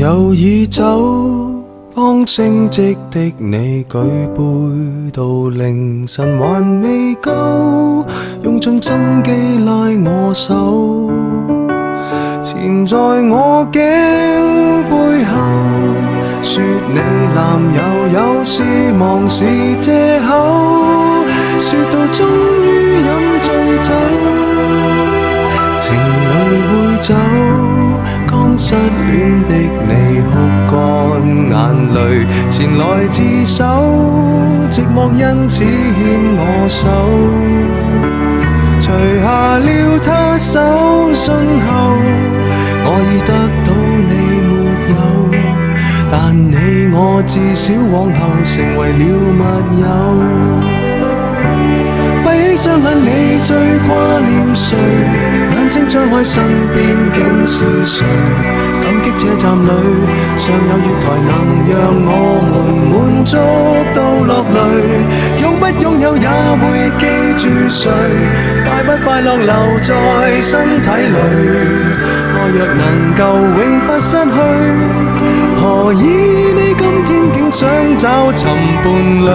友已走，剛升職的你舉杯到凌晨還未夠，用盡心機拉我手，纏在我頸背後，說你男友有事忙是藉口，說到終於飲醉酒，情侶會走，剛失戀的你哭乾眼淚，前來自首，寂寞因此牽我手，除下了他手信後，我已得到你沒有，但你我至少往後成為了密友。閉起雙眼，你最掛念誰？眼睛張開，身邊竟是誰？感激這站裏尚有月台，能讓我們滿足到落淚。擁不擁有也會記住誰？快不快樂留在身體裏？愛若能夠永不失去，何以你今天竟想找尋伴侶？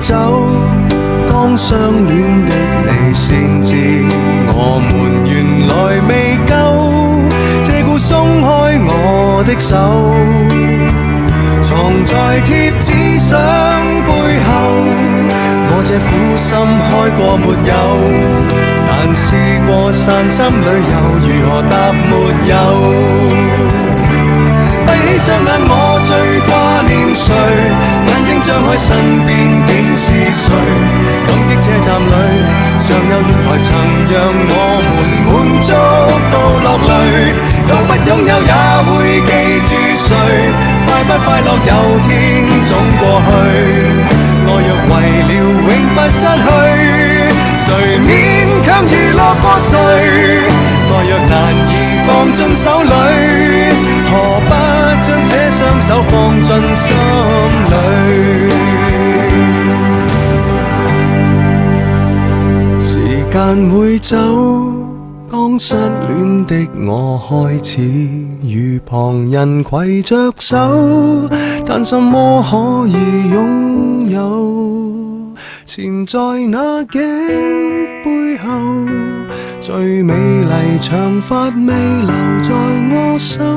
走，剛相戀的你先知，我們原來未夠，借故鬆開我的手，藏在貼紙相背後，我這苦心開過沒有，但試過散心旅遊，如何答沒有？閉起雙眼，我最掛念誰？眼睛張開，身邊竟是誰？感激車站裏尚有月台，曾讓我們滿足到落淚。擁不擁有也會記住誰？快不快樂有天總過去。愛若為了永不失去，誰勉強娛樂過誰？愛若難以放進手裏，何不將這雙手放進心裏？時間會走，剛失戀的我開始與旁人攜着手，但什麼可以擁有？纏在那頸背後，最美麗長髮未留在我手。